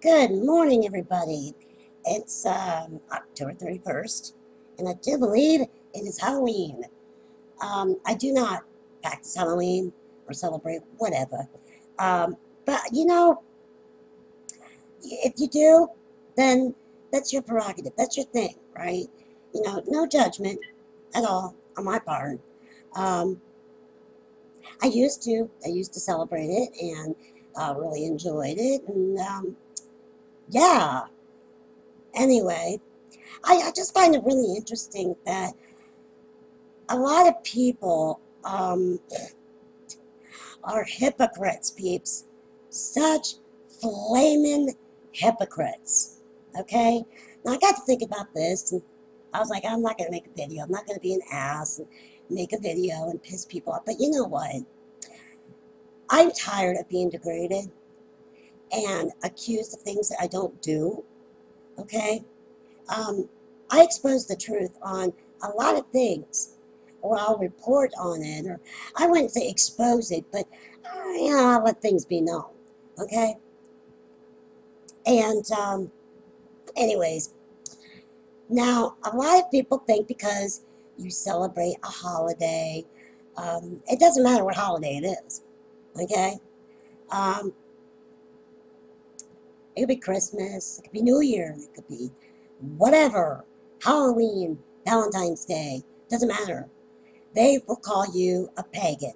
Good morning, everybody. It's October 31st, and I do believe it is Halloween. I do not practice Halloween or celebrate whatever. Um, but, if you do, then that's your prerogative. That's your thing, right? No judgment at all on my part. Um, I used to celebrate it and really enjoyed it. And yeah, anyway. I just find it really interesting that a lot of people are hypocrites, peeps. Such flaming hypocrites. Okay? Now, I got to think about this, and I was like, I'm not going to make a video. I'm not going to be an ass and make a video and piss people off. But you know what? I'm tired of being degraded and accused of things that I don't do. Okay? Um, I expose the truth on a lot of things, or I'll report on it, or I wouldn't say expose it, but I'll let things be known. Okay? And, anyways, now a lot of people think because you celebrate a holiday, it doesn't matter what holiday it is. Okay? Um, it could be Christmas, it could be New Year, it could be whatever, Halloween, Valentine's Day, doesn't matter. They will call you a pagan.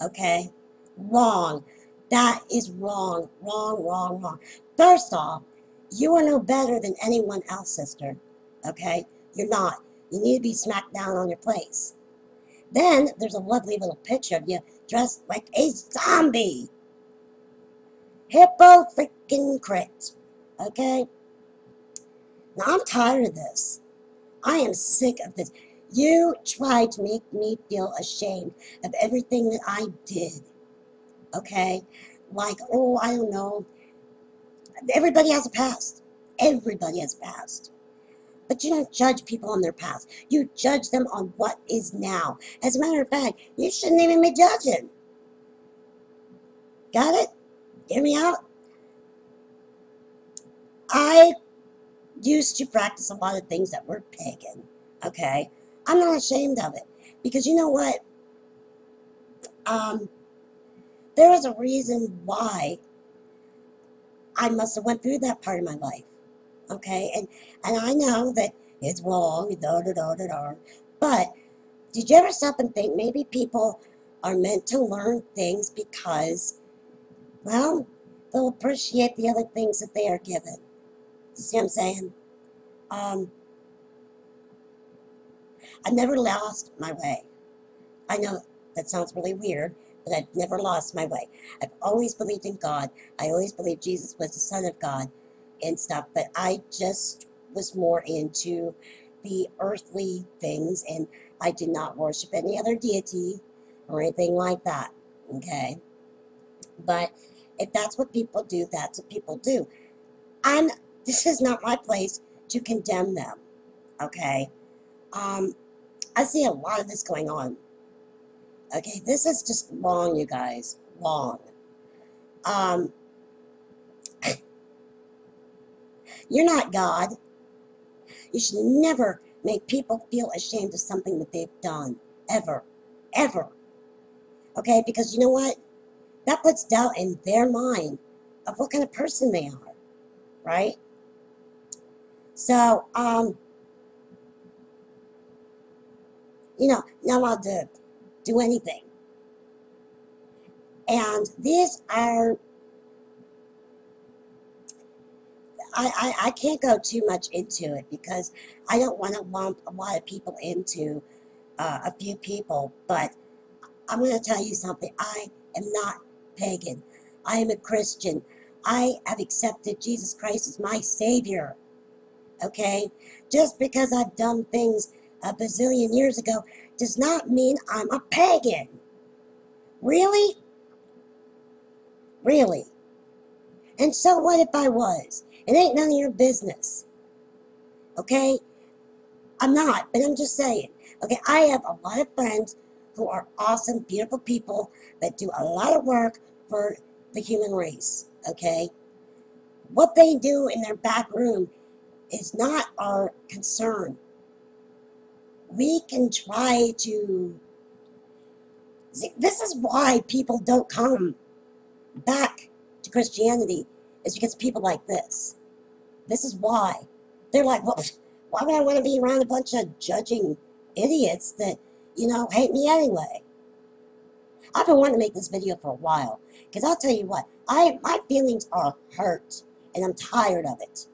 Okay? Wrong. That is wrong. Wrong, wrong, wrong. First off, you are no better than anyone else, sister. Okay? You're not. You need to be smacked down on your place. Then there's a lovely little picture of you dressed like a zombie. Hippo freaking crit. Okay? Now I'm tired of this. I am sick of this. You try to make me feel ashamed of everything that I did. Okay? Like, oh, I don't know. Everybody has a past. Everybody has a past. But you don't judge people on their past. You judge them on what is now. As a matter of fact, you shouldn't even be judging. Got it? Hear me out? I used to practice a lot of things that were pagan. Okay? I'm not ashamed of it. Because you know what? Um, there is a reason why I must have went through that part of my life. Okay? And I know that it's wrong, da da da da da. But did you ever stop and think maybe people are meant to learn things because, well, they'll appreciate the other things that they are given? You see what I'm saying? Um, I never lost my way. I know that sounds really weird, but I've never lost my way. I've always believed in God. I always believed Jesus was the Son of God and stuff, but I just was more into the earthly things, and I did not worship any other deity or anything like that. Okay? But if that's what people do, that's what people do. I'm This is not my place to condemn them. Okay? Um, I see a lot of this going on. Okay, this is just wrong, you guys. Wrong. Um, you're not God. You should never make people feel ashamed of something that they've done. Ever. Ever. Okay, because you know what? That puts doubt in their mind of what kind of person they are. Right? So, not allowed to do anything. And these are I can't go too much into it because I don't want to lump a lot of people into a few people, but I'm going to tell you something. I am not pagan. I am a Christian. I have accepted Jesus Christ as my Savior. Okay? Just because I've done things a bazillion years ago does not mean I'm a pagan. Really? Really? And so what if I was? It ain't none of your business. Okay? I'm not, but I'm just saying. Okay, I have a lot of friends who are awesome, beautiful people that do a lot of work for the human race. Okay? What they do in their back room is not our concern. We can try to... See, this is why people don't come back to Christianity, is because of people like this. This is why. They're like, well, why would I want to be around a bunch of judging idiots that, hate me anyway? I've been wanting to make this video for a while, because I'll tell you what, my feelings are hurt, and I'm tired of it.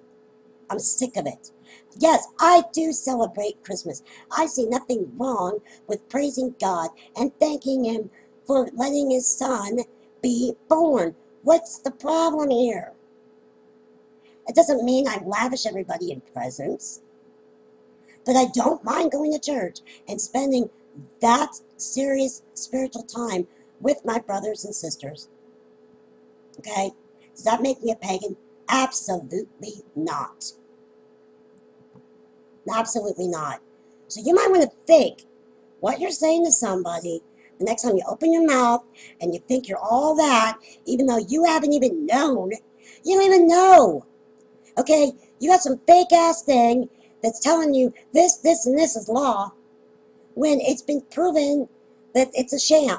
I'm sick of it. Yes, I do celebrate Christmas. I see nothing wrong with praising God and thanking Him for letting His Son be born. What's the problem here? It doesn't mean I lavish everybody in presents, but I don't mind going to church and spending that serious spiritual time with my brothers and sisters. Okay? Does that make me a pagan? Absolutely not. Absolutely not. So you might want to think what you're saying to somebody the next time you open your mouth and you think you're all that, even though you haven't even known. You don't even know. Okay? You got some fake ass thing that's telling you this, and this is law, when it's been proven that it's a sham.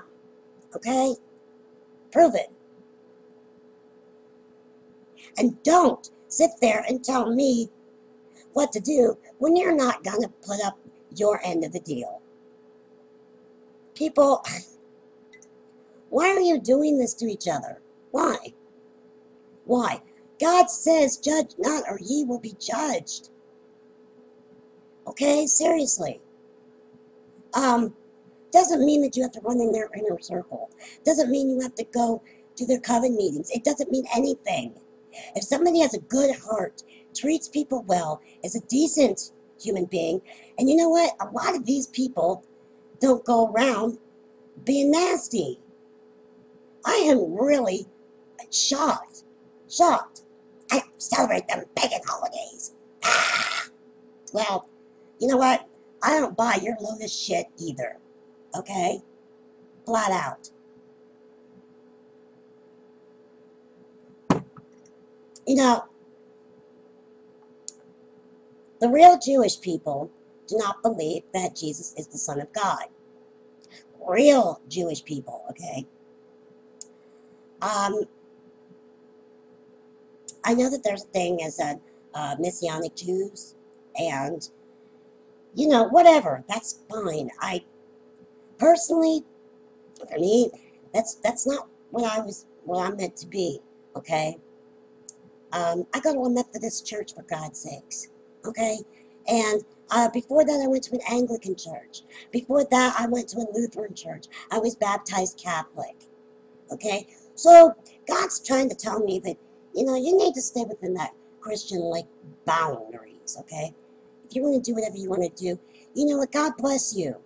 Okay? Proven. And don't sit there and tell me what to do when you're not going to put up your end of the deal. People, why are you doing this to each other? Why? Why? God says, judge not, or ye will be judged. Okay? Seriously. Doesn't mean that you have to run in their inner circle. Doesn't mean you have to go to their coven meetings. It doesn't mean anything. If somebody has a good heart, treats people well, is a decent human being, and you know what? A lot of these people don't go around being nasty. I am really shocked. Shocked. I celebrate them pagan holidays. Ah! Well, you know what? I don't buy your load of shit either. Okay? Flat out. You know, the real Jewish people do not believe that Jesus is the Son of God. Real Jewish people, okay? I know that there's a thing as a Messianic Jews, and, whatever. That's fine. I, personally, for me, that's not what I'm meant to be, okay? I go to a Methodist church, for God's sakes, okay? And before that, I went to an Anglican church. Before that, I went to a Lutheran church. I was baptized Catholic, okay? So God's trying to tell me that, you need to stay within that Christian-like boundaries, okay? If you want to do whatever you want to do, you know what? God bless you.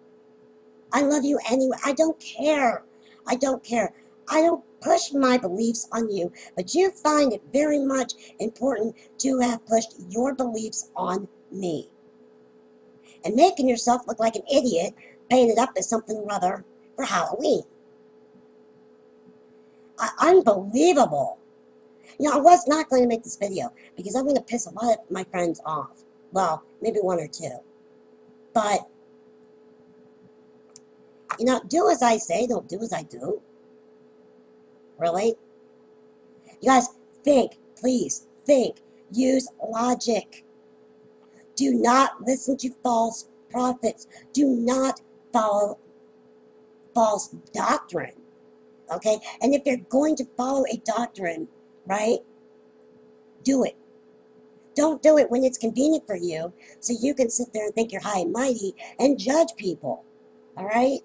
I love you anyway. I don't care. I don't care. I don't push my beliefs on you, but you find it very much important to have pushed your beliefs on me. And making yourself look like an idiot, painted up as something or other for Halloween. Unbelievable. I was not going to make this video because I'm going to piss a lot of my friends off. Well, maybe one or two. But, do as I say, don't do as I do. Really? You guys, think. Please, think. Use logic. Do not listen to false prophets. Do not follow false doctrine. Okay? And if you're going to follow a doctrine, right, do it. Don't do it when it's convenient for you, so you can sit there and think you're high and mighty and judge people. All right?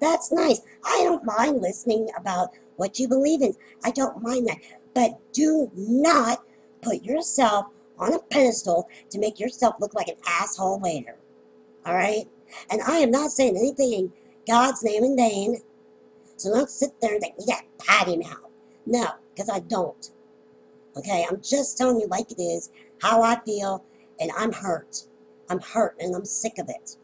That's nice. I don't mind listening about what you believe in. I don't mind that. But do not put yourself on a pedestal to make yourself look like an asshole later. All right? And I am not saying anything in God's name in vain. So don't sit there and think, yeah, patty mouth. No, because I don't. Okay? I'm just telling you like it is, how I feel, and I'm hurt. I'm hurt, and I'm sick of it.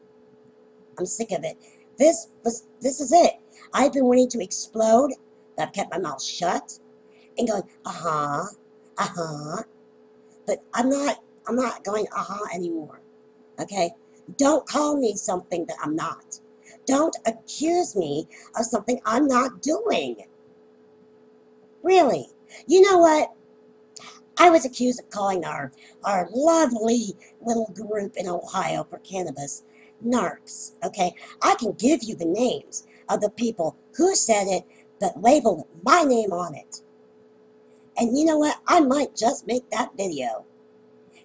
I'm sick of it. This is it. I've been wanting to explode, but I've kept my mouth shut and going, Uh-huh. But I'm not going uh-huh anymore. Okay? Don't call me something that I'm not. Don't accuse me of something I'm not doing. Really. You know what? I was accused of calling our lovely little group in Ohio for cannabis narcs. Okay? I can give you the names of the people who said it that labeled my name on it. And you know what? I might just make that video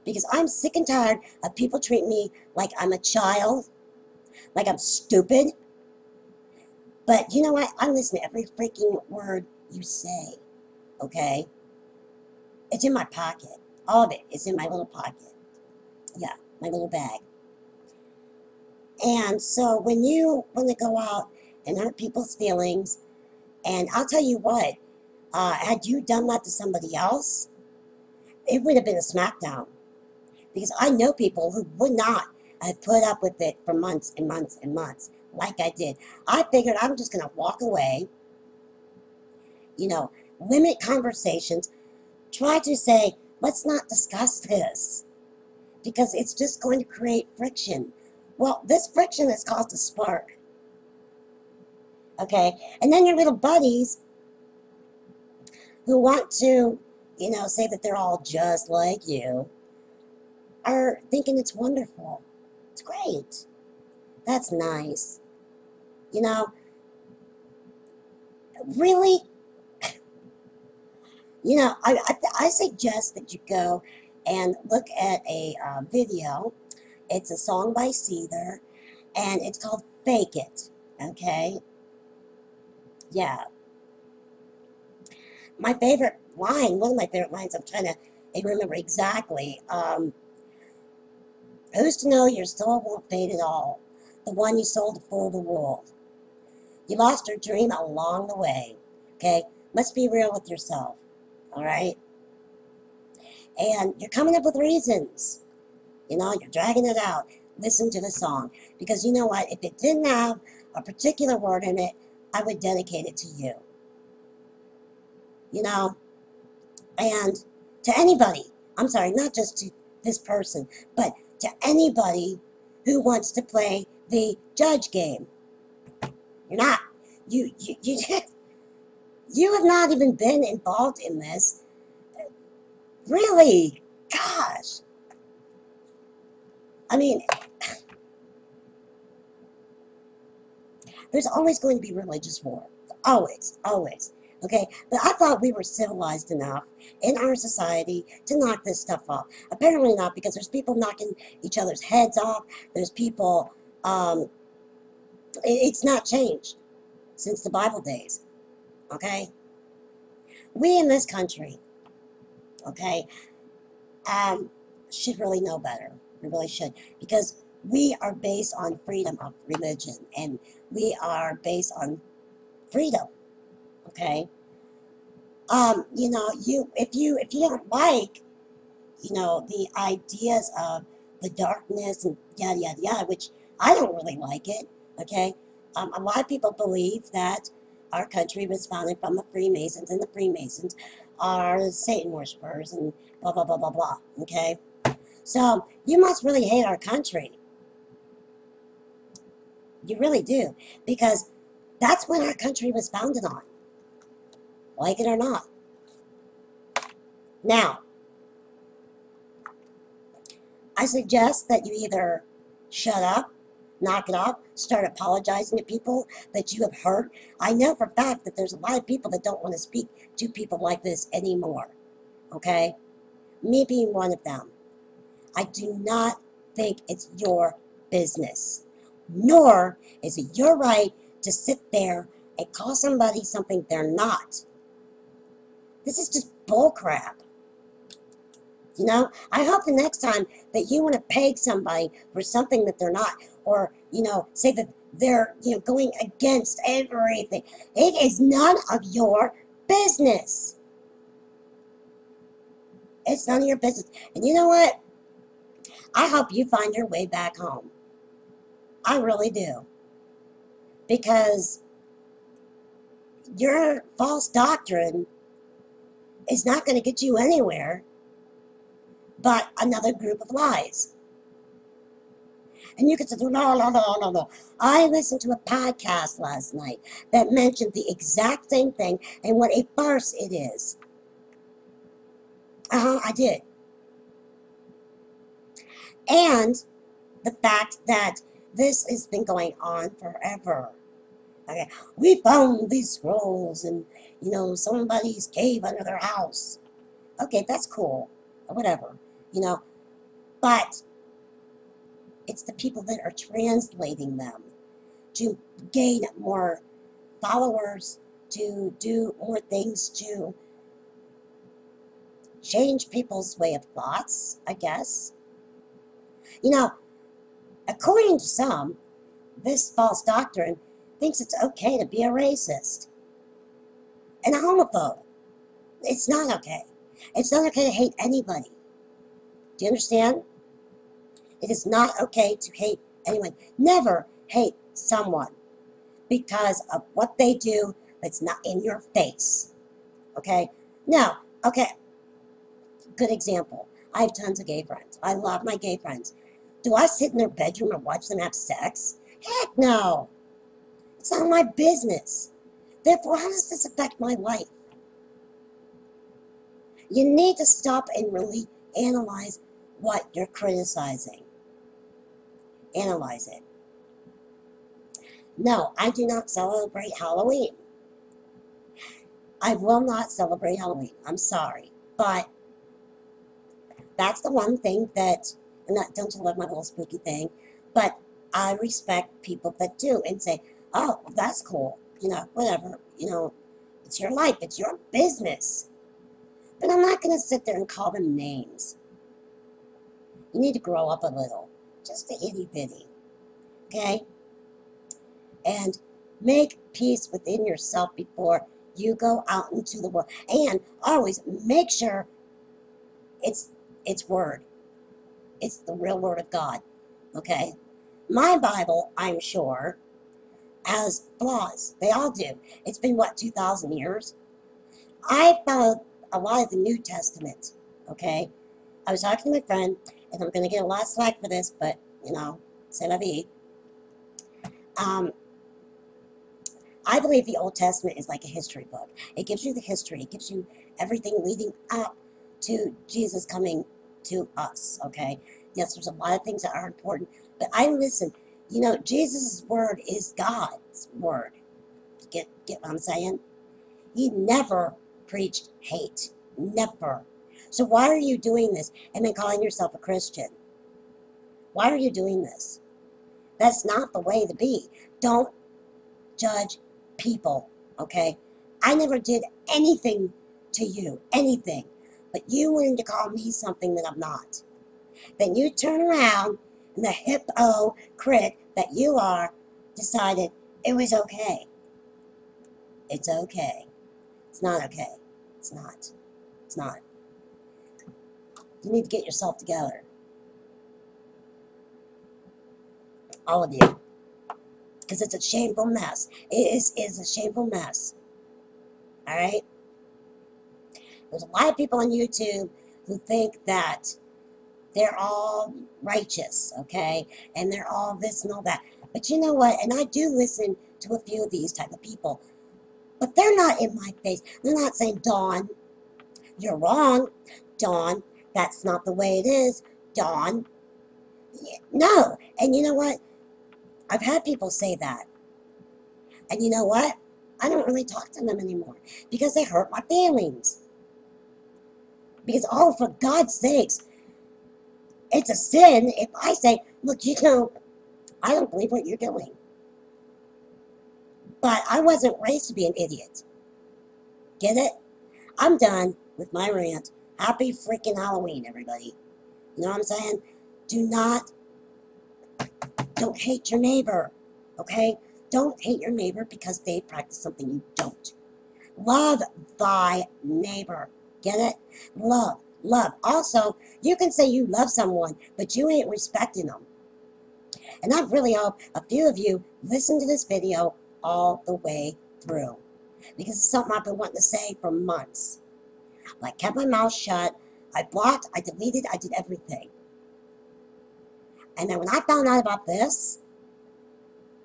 because I'm sick and tired of people treating me like I'm a child, like I'm stupid. But you know what? I listen to every freaking word you say, okay? It's in my pocket. All of it is in my little pocket. Yeah, my little bag. And so when you want to go out and hurt people's feelings, and I'll tell you what, had you done that to somebody else, it would have been a smackdown. Because I know people who would not have put up with it for months and months and months, like I did. I figured I'm just going to walk away, you know, limit conversations, try to say, let's not discuss this, because it's just going to create friction. Well, this friction has caused a spark, okay? And then your little buddies who want to, you know, say that they're all just like you, are thinking it's wonderful. It's great. That's nice. You know, really, you know, I suggest that you go and look at a video. It's a song by Seether, and it's called Fake It, okay? Yeah. My favorite line, one of my favorite lines, I'm trying to remember exactly. Who's to know your soul won't fade at all? The one you sold to fool the world. You lost your dream along the way, okay? Let's be real with yourself, all right? And you're coming up with reasons. You know, you're dragging it out. Listen to the song. Because you know what? If it didn't have a particular word in it, I would dedicate it to you. You know? And to anybody, I'm sorry, not just to this person, but to anybody who wants to play the judge game. You're not. You have not even been involved in this. Really? Gosh. I mean, there's always going to be religious war. Always, always. Okay? But I thought we were civilized enough in our society to knock this stuff off. Apparently not, because there's people knocking each other's heads off. There's people, it's not changed since the Bible days. Okay? We in this country, okay, should really know better. We really should. Because we are based on freedom of religion, and we are based on freedom. Okay? You know, if you don't like, you know, the ideas of the darkness and yada yada yada, which I don't really like it, okay? A lot of people believe that our country was founded from the Freemasons, and the Freemasons are Satan worshippers and blah blah blah blah blah, okay? So you must really hate our country. You really do, because that's what our country was founded on, like it or not. Now, I suggest that you either shut up, knock it off, start apologizing to people that you have hurt. I know for a fact that there's a lot of people that don't want to speak to people like this anymore, okay? Me being one of them. I do not think it's your business, nor is it your right to sit there and call somebody something they're not. This is just bullcrap. You know, I hope the next time that you want to peg somebody for something that they're not, or, you know, say that they're, you know, going against everything. It is none of your business. It's none of your business. And you know what? I hope you find your way back home. I really do. Because your false doctrine is not going to get you anywhere but another group of lies. And you can say, no, no, no, no, no. I listened to a podcast last night that mentioned the exact same thing and what a farce it is. I did. And the fact that this has been going on forever. Okay, we found these scrolls in, somebody's cave under their house. Okay, that's cool, or whatever, but it's the people that are translating them to gain more followers, to do more things, to change people's way of thoughts, I guess. According to some, this false doctrine thinks it's okay to be a racist and a homophobe. It's not okay. It's not okay to hate anybody. Do you understand? It is not okay to hate anyone. Never hate someone because of what they do that's not in your face. Okay? Now, okay, good example. I have tons of gay friends. I love my gay friends. Do I sit in their bedroom and watch them have sex? Heck no. It's not my business. Therefore, how does this affect my life? You need to stop and really analyze what you're criticizing. Analyze it. No, I do not celebrate Halloween. I will not celebrate Halloween. I'm sorry. But that's the one thing that, and don't you love my little spooky thing? But I respect people that do and say, oh, well, that's cool. Whatever. It's your life. It's your business. But I'm not going to sit there and call them names. You need to grow up a little. Just a itty bitty. Okay? And make peace within yourself before you go out into the world. And always make sure it's word. It's the real word of God. Okay? My Bible, I'm sure, has flaws. They all do. It's been, 2,000 years? I followed a lot of the New Testament. Okay? I was talking to my friend, and I'm going to get a lot of slack for this, but, c'est la vie. I believe the Old Testament is like a history book. It gives you the history. It gives you everything leading up to Jesus coming to us, okay? Yes, there's a lot of things that are important, but I listen. Jesus' word is God's word. Get what I'm saying? He never preached hate. Never. So why are you doing this and then calling yourself a Christian? Why are you doing this? That's not the way to be. Don't judge people, okay? I never did anything to you, anything. But you wanted to call me something that I'm not. Then you turn around and the hypocrite that you are decided it was okay. It's okay. It's not okay. It's not. It's not. You need to get yourself together. All of you. Because it's a shameful mess. It is a shameful mess. Alright? There's a lot of people on YouTube who think that they're all righteous, okay? And they're all this and all that. But you know what? And I do listen to a few of these type of people. But they're not in my face. They're not saying, Dawn, you're wrong. Dawn, that's not the way it is. Dawn. No. And you know what? I've had people say that. And you know what? I don't really talk to them anymore. Because they hurt my feelings. Because, oh, for God's sakes, it's a sin if I say, look, I don't believe what you're doing. But I wasn't raised to be an idiot. Get it? I'm done with my rant. Happy freaking Halloween, everybody. You know what I'm saying? Don't hate your neighbor, okay? Don't hate your neighbor because they practice something you don't. Love thy neighbor. Get it? Love. Also, you can say you love someone, but you ain't respecting them. And I really hope a few of you listen to this video all the way through. Because it's something I've been wanting to say for months. I kept my mouth shut. I blocked, I deleted, I did everything. And then when I found out about this,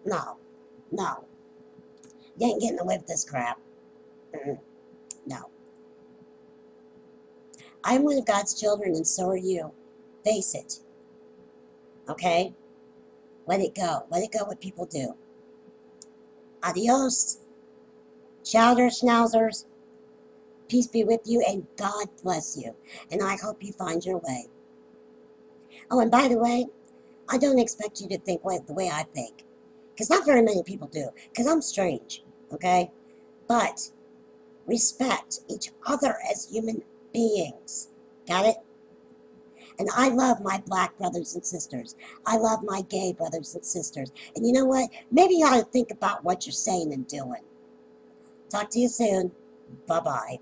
no, no. You ain't getting away with this crap. No. I'm one of God's children, and so are you. Face it. Okay? Let it go. Let it go what people do. Adios, chowder schnauzers. Peace be with you, and God bless you. And I hope you find your way. Oh, and by the way, I don't expect you to think the way I think. Because not very many people do. Because I'm strange. Okay? But respect each other as human beings. Got it? And I love my black brothers and sisters. I love my gay brothers and sisters. And you know what? Maybe you ought to think about what you're saying and doing. Talk to you soon. Bye-bye.